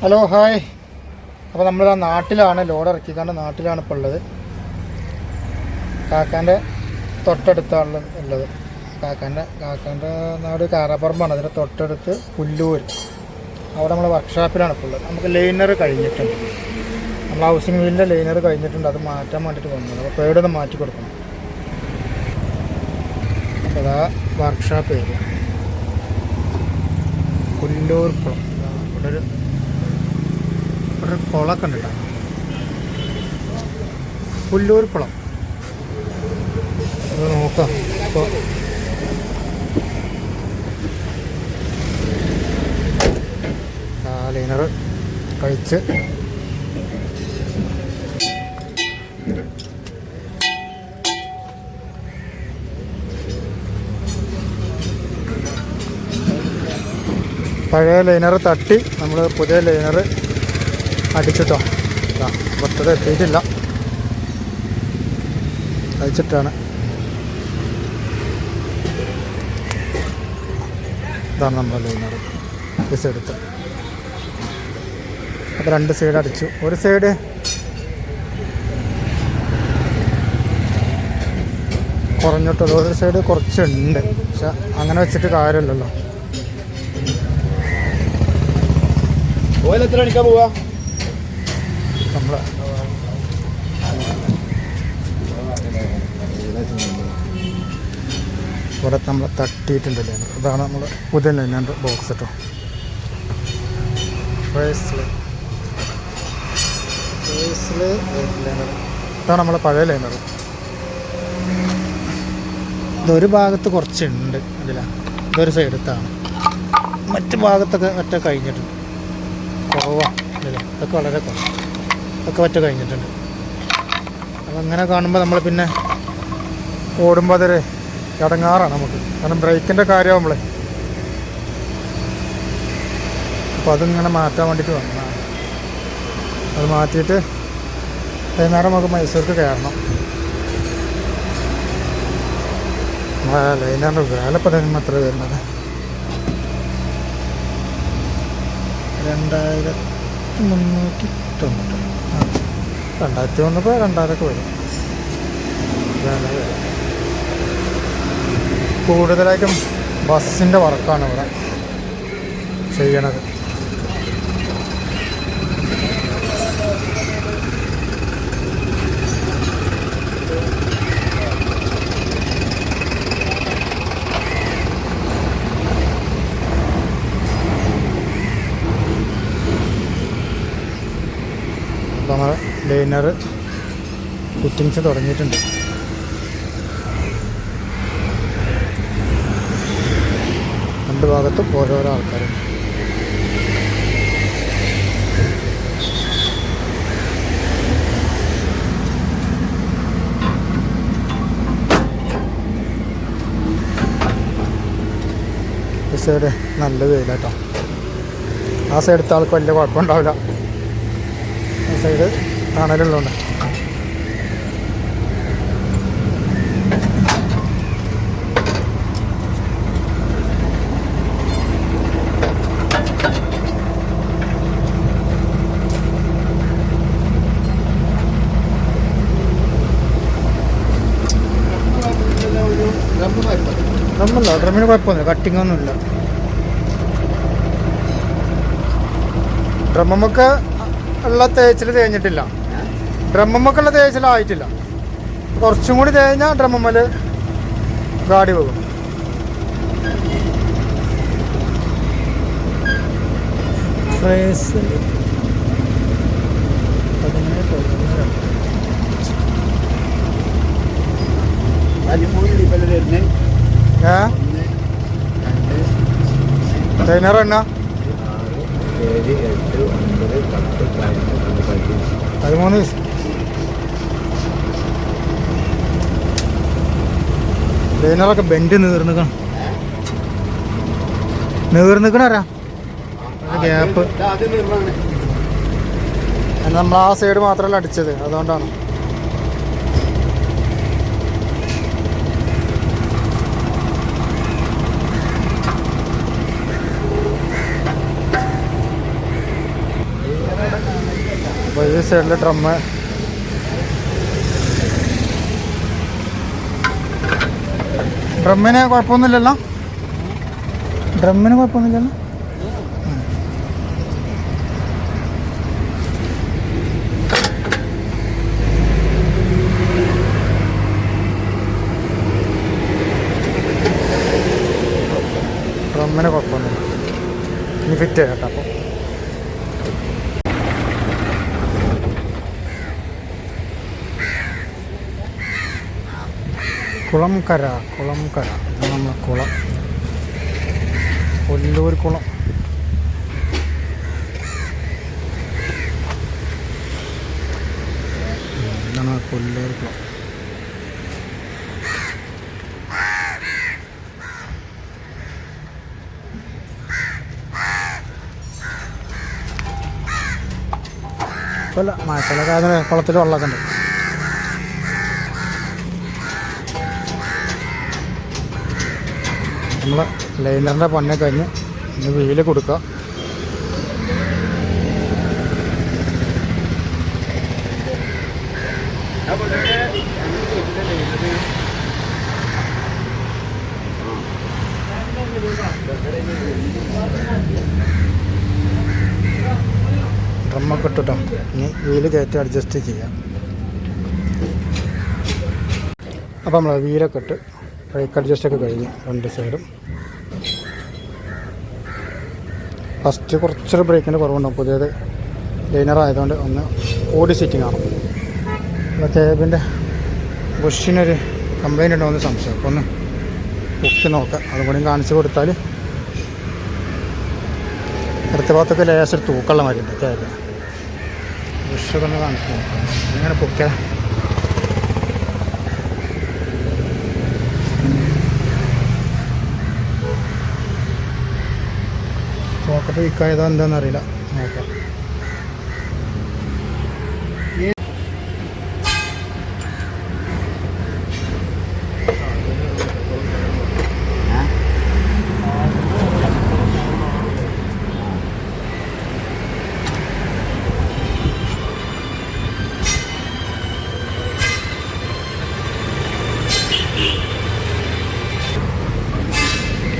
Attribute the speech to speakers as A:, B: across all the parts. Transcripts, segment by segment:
A: Hello hi. അപ്പോൾ നമ്മൾ നാട്ടിലാണ്, ലോഡ് ഇറക്കിക്കാണ്ട് നാട്ടിലാണ് ഇപ്പോൾ ഉള്ളത്. കാക്കാൻ്റെ തൊട്ടടുത്താണ് ഉള്ളത്. കാക്കാൻ്റെ നാട് കാരാപ്പറമ്പാണ്. അതിൻ്റെ തൊട്ടടുത്ത് പുല്ലൂർ. അവിടെ നമ്മൾ വർക്ക്ഷോപ്പിലാണ് ഇപ്പോൾ ഉള്ളത്. നമുക്ക് ലൈനർ കഴിഞ്ഞിട്ടുണ്ട്. നമ്മൾ ഹൗസിംഗ് വീലിൻ്റെ ലൈനർ കഴിഞ്ഞിട്ടുണ്ട്. അത് മാറ്റാൻ വേണ്ടിയിട്ട് വന്നത്. അപ്പോൾ പേടൊന്ന് മാറ്റി കൊടുക്കണം. അപ്പോൾ അതാ വർക്ക്ഷോപ്പ് ഏരിയ പുല്ലൂർ കുളം. ഇവിടെ ഒരു കുളമൊക്കെ ഉണ്ട് കേട്ടോ, പുല്ലൂർ കുളം. അത് നോക്കാം. അപ്പോൾ ലൈനർ കഴിച്ച് പഴയ ലൈനർ തട്ടി നമ്മൾ പുതിയ ലൈനർ അടിച്ചിട്ടോ. പുറത്തത് എത്തിയിട്ടില്ല, അടിച്ചിട്ടാണ്. ഇതാണ് നമ്മുടെ ലൈനർ. ഈ സൈഡത്തെ അപ്പോൾ രണ്ട് സൈഡ് അടിച്ചു. ഒരു സൈഡ് കുറഞ്ഞിട്ടുള്ളൂ, ഒരു സൈഡ് കുറച്ചുണ്ട്. പക്ഷെ അങ്ങനെ വെച്ചിട്ട് കാര്യമില്ലല്ലോ.
B: എത്ര മണിക്കാ പോവാ?
A: നമ്മൾ ഇവിടെ നമ്മൾ തട്ടിയിട്ടുണ്ട് ലൈനർ. ഇതാണ് നമ്മൾ പുതിയ ലൈനറിൻ്റെ ബോക്സ് കേട്ടോ. ലൈനർ ഇതാണ് നമ്മളെ പഴയ ലൈനർ. ഇതൊരു ഭാഗത്ത് കുറച്ചുണ്ട് അതില, ഇതൊരു സൈഡത്താണ്. മറ്റു ഭാഗത്തൊക്കെ ഒറ്റ കഴിഞ്ഞിട്ടുണ്ട്, കുറവാണ് ഇതില്ല. ഇതൊക്കെ വളരെ കുറവ്, ഒക്കെ ഒറ്റ കഴിഞ്ഞിട്ടുണ്ട്. അപ്പം അങ്ങനെ കാണുമ്പോൾ നമ്മൾ പിന്നെ ഓടുമ്പോൾ അതൊരു ഇടങ്ങാറാണ് നമുക്ക്. കാരണം ബ്രേക്കിൻ്റെ കാര്യമാകുമ്പോൾ അപ്പോൾ അതിങ്ങനെ മാറ്റാൻ വേണ്ടിയിട്ട് വന്നതാണ്. അത് മാറ്റിയിട്ട് വൈകുന്നേരം നമുക്ക് മൈസൂർക്ക് കയറണം. ലൈനറിൻ്റെ വിലപ്പെടാനും എത്ര വരുന്നത്? 2390. 2001 ഇപ്പോൾ 2000 വരും. കൂടുതലായിട്ടും ബസ്സിൻ്റെ വർക്കാണ് ഇവിടെ ചെയ്യണത്. അപ്പോൾ നമ്മൾ ലൈനർ ഫിറ്റിങ്സ് തുടങ്ങിയിട്ടുണ്ട്. രണ്ട് ഭാഗത്തും ഓരോരോ ആൾക്കാരുണ്ട്. ഈ സൈഡ് നല്ല വെയിലാട്ടോ. ആ സൈഡത്തെ ആൾക്ക് വലിയ കുഴപ്പമുണ്ടാവില്ല. ആ സൈഡ് തണലുള്ളതുകൊണ്ട്. ഡ്രമ്മല്ല, ഡ്രമ്മിന് കുഴപ്പമൊന്നുമില്ല, കട്ടിങ് ഒന്നുമില്ല. ഡ്രമ്മൊക്കെ ഉള്ള തേച്ചിൽ തേഞ്ഞിട്ടില്ല, ഡ്രമ്മൊക്കെയുള്ള തേച്ചിലായിട്ടില്ല. കുറച്ചും കൂടി തേഞ്ഞാൽ ഡ്രമ്മൽ ഗാഡി പോകും. ഫ്രേസ് ലൈനർ എണ്ണ 13 ലൈനറൊക്കെ ബെൻഡ് നീർന്നിക്കണാ ഗ്യാപ്പ്. നമ്മൾ ആ സൈഡ് മാത്രമല്ല അടിച്ചത്, അതുകൊണ്ടാണ്. അപ്പോൾ ഈ സൈഡിൽ ഡ്രമ്മിന് കുഴപ്പമൊന്നുമില്ലല്ലോ. ഡ്രമ്മിന് കുഴപ്പമൊന്നുമില്ലല്ലോ. ഡ്രമ്മിന് കുഴപ്പമൊന്നുമില്ല. ഇനി ഫിറ്റ് ചെയ്യട്ടെ. അപ്പോൾ കുളംകര നമ്മളെ കുളം, കൊല്ലൂർ കുളം. ഇതാണ് കൊല്ലൂർ കുളം. കുഴപ്പമില്ല, മഴക്കാലൊക്കെ കുളത്തിൽ വെള്ളമൊക്കെ ഉണ്ട്. നമ്മൾ ലൈനറിൻ്റെ പണി കഴിഞ്ഞ് ഇന്ന് വെയിൽ കൊടുക്കുക. ഡ്രമ്മൊക്കെ ഇട്ടിട്ടോ ഇനി വീല് കയറ്റി അഡ്ജസ്റ്റ് ചെയ്യാം. അപ്പോൾ നമ്മൾ വീലൊക്കെ ഇട്ട് ബ്രേക്ക് അഡ്ജസ്റ്റൊക്കെ കഴിഞ്ഞ് രണ്ട് സൈഡും. ഫസ്റ്റ് കുറച്ചൊരു ബ്രേക്കിൻ്റെ കുറവുണ്ടാവും, പുതിയത് ലൈനറായതുകൊണ്ട് ഒന്ന് ഓടി സിറ്റിംഗ് ആണ്. അപ്പോൾ കേബിൻ്റെ ബുഷിനൊരു കംപ്ലൈൻറ്റ് ഉണ്ടോയെന്ന് സംശയം. അപ്പോൾ ഒന്ന് പൊക്കി നോക്കാം. അതുകൂടി കാണിച്ചു കൊടുത്താൽ അടുത്ത ഭാഗത്തൊക്കെ ലേശം തൂക്കമുള്ള മാതിരി ഉണ്ട് കേബ്. ബുഷൊക്കെ ഒന്ന് കാണിച്ചു നോക്കാം. ഇങ്ങനെ പൊക്കിയാൽ സോക്കറ്റ് വീക്കായതോ എന്താണെന്നറിയില്ല. നോക്കാം.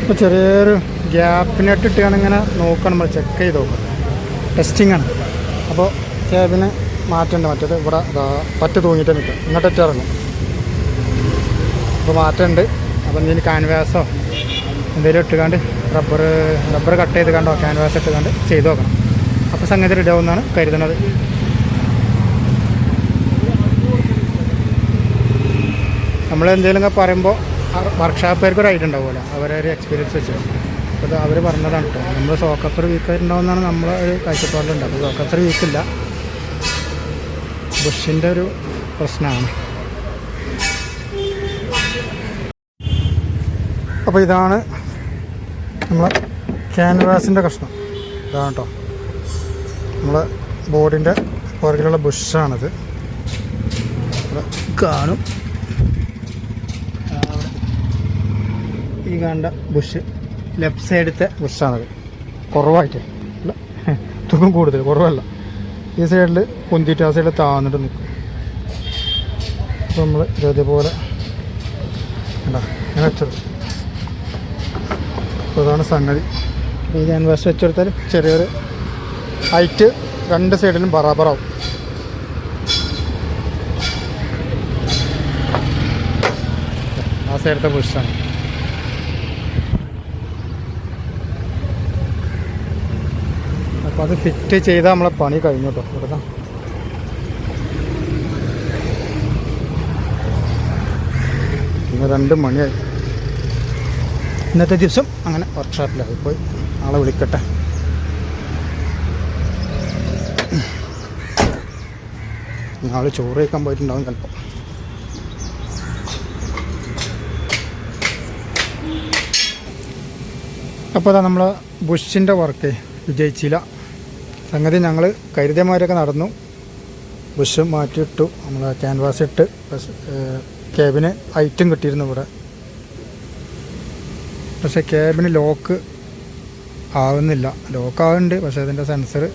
A: ഇപ്പോൾ ചെറിയൊരു ഗ്യാപ്പിനായിട്ട് ഇട്ടാണ് ഇങ്ങനെ നോക്കണം. നമ്മൾ ചെക്ക് ചെയ്ത് നോക്കാം. ടെസ്റ്റിംഗ് ആണ്. അപ്പോൾ ക്യാബിന് മാറ്റേണ്ട. മറ്റേത് ഇവിടെ പറ്റ് തൂങ്ങിയിട്ട് നിൽക്കും, ഇങ്ങോട്ട് ഇറങ്ങും. അപ്പോൾ മാറ്റമുണ്ട്. അപ്പോൾ എന്തെങ്കിലും ക്യാൻവാസോ എന്തെങ്കിലും ഇട്ടുകാണ്ട് റബ്ബർ കട്ട് ചെയ്ത് കണ്ടോ ക്യാൻവാസ് ഇട്ടുകാണ്ട് ചെയ്ത് നോക്കണം. അപ്പോൾ സംഗതി റെഡി ആവുമെന്നാണ് കരുതുന്നത്. നമ്മൾ എന്തെങ്കിലുമൊക്കെ പറയുമ്പോൾ വർക്ക്ഷോപ്പുകാർക്ക് ഒരു ഐഡിയ ഉണ്ടാവുമല്ലോ, അവരൊരു എക്സ്പീരിയൻസ് വെച്ച്. അപ്പോൾ അവർ പറഞ്ഞതാണ് കേട്ടോ. നമ്മൾ സോക്കപ്പർ വീക്കായിട്ടുണ്ടാവുമെന്നാണ് നമ്മളെ ഒരു കാഴ്ചപ്പാടിലുണ്ട്. അപ്പോൾ സോക്കപ്പർ വീക്കില്ല, ബുഷിൻ്റെ ഒരു പ്രശ്നമാണ്. അപ്പോൾ ഇതാണ് നമ്മളെ ക്യാൻവാസിൻ്റെ കഷ്ണം. ഇതാണ് കേട്ടോ നമ്മളെ ബോർഡിൻ്റെ പുറകിലുള്ള ബുഷാണിത്. കാണും ഈ കാണേണ്ട ബുഷ് ലെഫ്റ്റ് സൈഡത്തെ ബുഷാണത്. കുറവായിട്ട് അല്ല, തൂക്കം കൂടുതൽ, കുറവല്ല. ഈ സൈഡിൽ പൊന്തിയിട്ട് ആ സൈഡിൽ താന്നിട്ട് നിൽക്കും. അപ്പോൾ നമ്മൾ ഇതേപോലെ എന്താ ഇങ്ങനെ വെച്ചത്. അപ്പോൾ അതാണ് സംഗതി. ഈ ക്യാൻവാസ് വെച്ചെടുത്താൽ ചെറിയൊരു ഹൈറ്റ് രണ്ട് സൈഡിലും ബറാബറാവും. ആ സൈഡത്തെ ബുഷാണ്. അപ്പോൾ അത് ഫിറ്റ് ചെയ്താൽ നമ്മളെ പണി കഴിഞ്ഞു കേട്ടോ. ഇവിടെ ഇന്ന് 2 മണിയായി. ഇന്നത്തെ ദിവസം അങ്ങനെ വർക്ക്ഷോപ്പിലായി പോയി. നാളെ വിളിക്കട്ടെ. നാളെ ചോറ് കഴിക്കാൻ പോയിട്ടുണ്ടാവും ചിലപ്പോൾ. അപ്പോൾ അതാ നമ്മൾ ബുഷിൻ്റെ വർക്ക് വിജയിച്ചില്ല. സംഗതി ഞങ്ങൾ കരുതിയമാരൊക്കെ നടന്നു. ബുഷ് മാറ്റിയിട്ടു, നമ്മൾ ക്യാൻവാസ് ഇട്ട് ക്യാബിന് ഐറ്റം കിട്ടിയിരുന്നു ഇവിടെ. പക്ഷേ ക്യാബിന് ലോക്ക് ആവുന്നില്ല. ലോക്ക് ആവുന്നുണ്ട്, പക്ഷേ അതിൻ്റെ സെൻസർ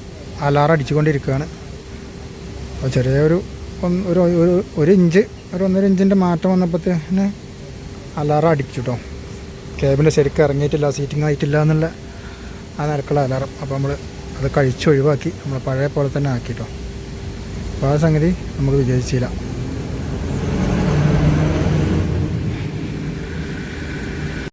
A: അലാറം അടിച്ചുകൊണ്ടിരിക്കുകയാണ്. അപ്പോൾ ചെറിയൊരു ഒരു ഇഞ്ച് ഒരു 1.5 ഇഞ്ചിൻ്റെ മാറ്റം വന്നപ്പോഴത്തേന് അലാറം അടിച്ചു കേട്ടോ. കേബിൻ്റെ ശരിക്കും ഇറങ്ങിയിട്ടില്ല, സീറ്റിംഗ് ആയിട്ടില്ല എന്നുള്ള ആ നിരക്കുള്ള അലാറം. അപ്പോൾ നമ്മൾ അത് കഴിച്ചൊഴിവാക്കി നമ്മൾ പഴയ പോലെ തന്നെ ആക്കി കേട്ടോ. അപ്പോൾ ആ സംഗതി നമുക്ക് വിജയിച്ചില്ല.